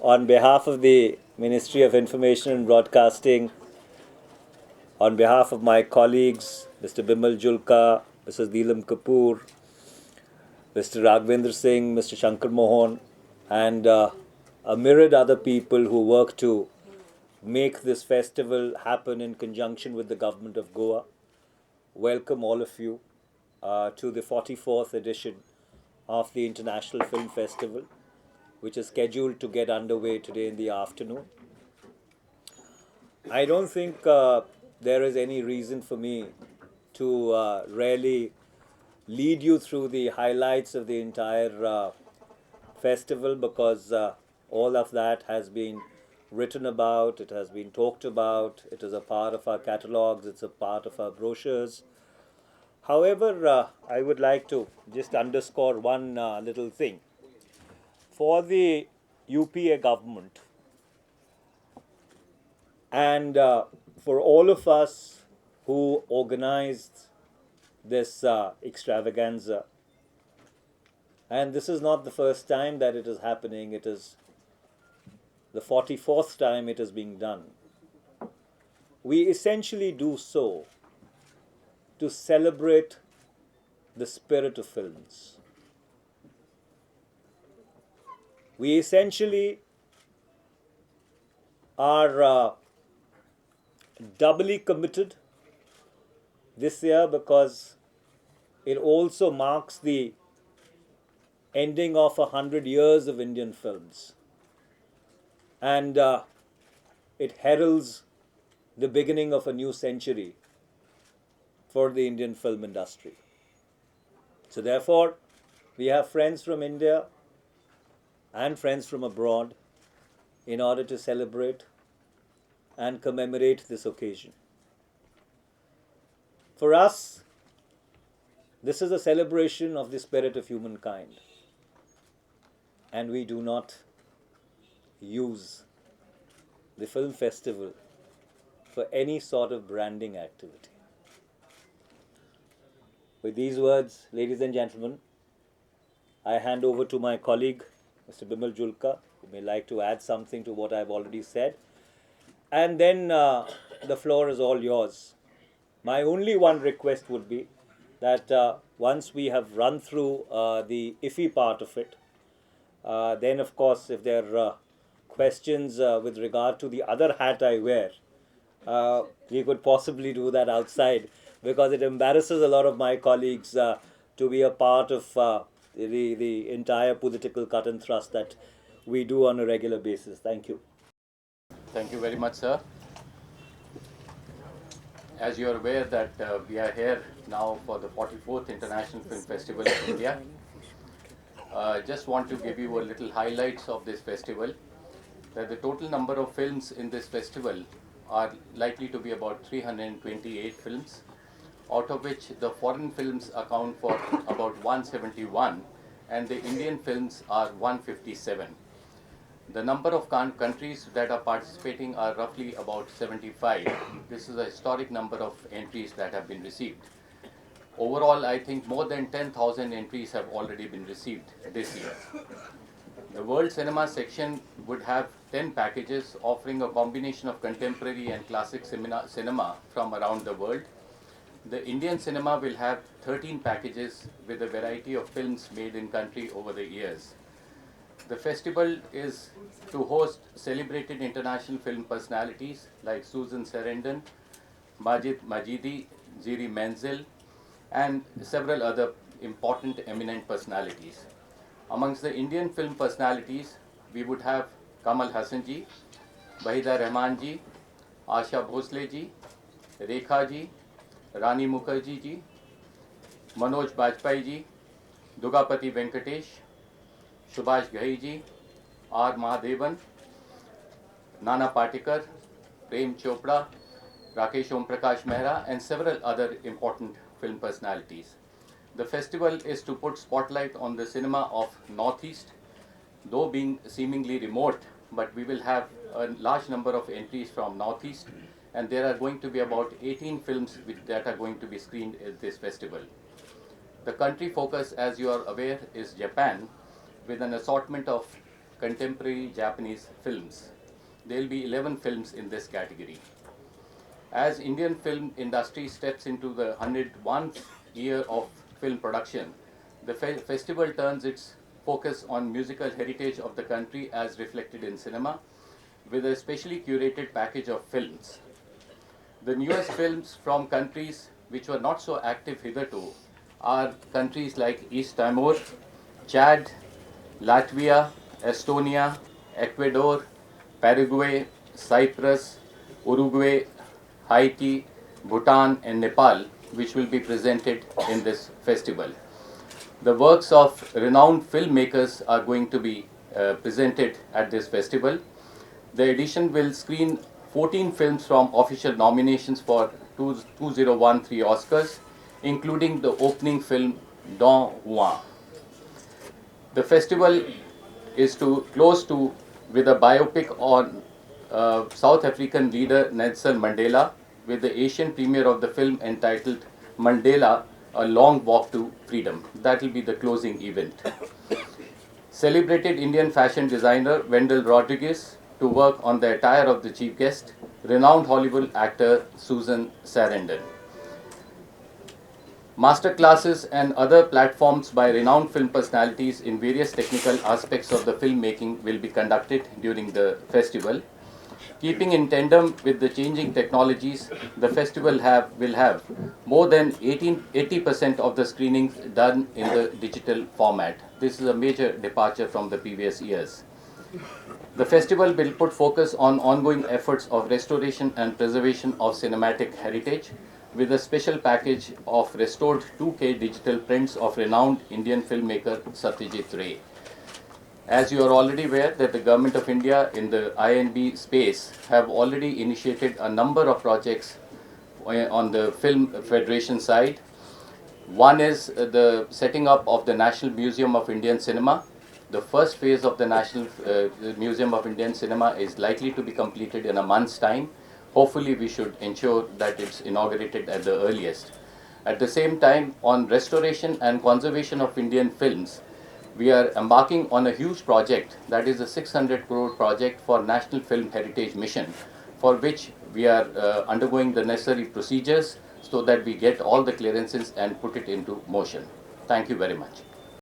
on behalf of the Ministry of Information and Broadcasting, on behalf of my colleagues, Mr. Bimal Julka, Mrs. Neelam Kapoor, Mr. Raghvendra Singh, Mr. Shankar Mohan, and a myriad other people who work to make this festival happen in conjunction with the government of Goa. Welcome all of you to the 44th edition of the International Film Festival, which is scheduled to get underway today in the afternoon. I don't think there is any reason for me to really lead you through the highlights of the entire festival because all of that has been written about, it has been talked about, it is a part of our catalogs, it's a part of our brochures. However, I would like to just underscore one little thing. For the UPA government and for all of us who organized this extravaganza, and this is not the first time that it is happening, it is the 44th time it is being done. We essentially do so to celebrate the spirit of films. We essentially are doubly committed this year because it also marks the ending of 100 years of Indian films. And it heralds the beginning of a new century for the Indian film industry. So therefore, we have friends from India and friends from abroad in order to celebrate and commemorate this occasion. For us, this is a celebration of the spirit of humankind, and we do not use the film festival for any sort of branding activity. With these words, ladies and gentlemen, I hand over to my colleague, Mr. Bimal Julka, who may like to add something to what I've already said. And then the floor is all yours. My only one request would be that once we have run through the IFFI part of it, then of course if there are questions with regard to the other hat I wear, we could possibly do that outside because it embarrasses a lot of my colleagues to be a part of the entire political cut and thrust that we do on a regular basis. Thank you. Thank you very much, sir. As you are aware that we are here now for the 44th International Film Festival in India. Just want to give you a little highlights of this festival. That the total number of films in this festival are likely to be about 328 films, out of which the foreign films account for about 171 and the Indian films are 157. The number of countries that are participating are roughly about 75. This is a historic number of entries that have been received. Overall, I think more than 10,000 entries have already been received this year. The World Cinema section would have 10 packages offering a combination of contemporary and classic cinema from around the world. The Indian cinema will have 13 packages with a variety of films made in country over the years. The festival is to host celebrated international film personalities like Susan Sarandon, Majid Majidi, Ziri Menzel, and several other important eminent personalities. Amongst the Indian film personalities, we would have Kamal Hassan ji, Wahida Rahman ji, Asha Bhosle ji, Rekha ji, Rani Mukherjee ji, Manoj Bajpayee ji, Dugapati Venkatesh, Subhash Ghai ji, R. Mahadevan, Nana Patekar, Prem Chopra, Rakesh Om Prakash Mehra, and several other important film personalities. The festival is to put spotlight on the cinema of Northeast, though being seemingly remote, but we will have a large number of entries from Northeast, and there are going to be about 18 films that are going to be screened at this festival. The country focus, as you are aware, is Japan, with an assortment of contemporary Japanese films. There will be 11 films in this category. As Indian film industry steps into the 101st year of film production, the festival turns its focus on musical heritage of the country as reflected in cinema, with a specially curated package of films. The newest films from countries which were not so active hitherto are countries like East Timor, Chad, Latvia, Estonia, Ecuador, Paraguay, Cyprus, Uruguay, Haiti, Bhutan and Nepal, which will be presented in this festival. The works of renowned filmmakers are going to be presented at this festival. The edition will screen 14 films from official nominations for 2013 Oscars, including the opening film Don Juan. The festival is close to with a biopic on South African leader Nelson Mandela, with the Asian premiere of the film entitled Mandela, A Long Walk to Freedom. That will be the closing event. Celebrated Indian fashion designer Wendell Rodriguez to work on the attire of the chief guest, renowned Hollywood actor Susan Sarandon. Master classes and other platforms by renowned film personalities in various technical aspects of the filmmaking will be conducted during the festival. Keeping in tandem with the changing technologies, the festival will have more than 80% of the screenings done in the digital format. This is a major departure from the previous years. The festival will put focus on ongoing efforts of restoration and preservation of cinematic heritage, with a special package of restored 2K digital prints of renowned Indian filmmaker Satyajit Ray. As you are already aware that the Government of India in the INB space have already initiated a number of projects on the Film Federation side. One is the setting up of the National Museum of Indian Cinema. The first phase of the National Museum of Indian Cinema is likely to be completed in a month's time. Hopefully we should ensure that it's inaugurated at the earliest. At the same time, on restoration and conservation of Indian films, we are embarking on a huge project, that is a 600 crore project for National Film Heritage Mission, for which we are undergoing the necessary procedures so that we get all the clearances and put it into motion. Thank you very much.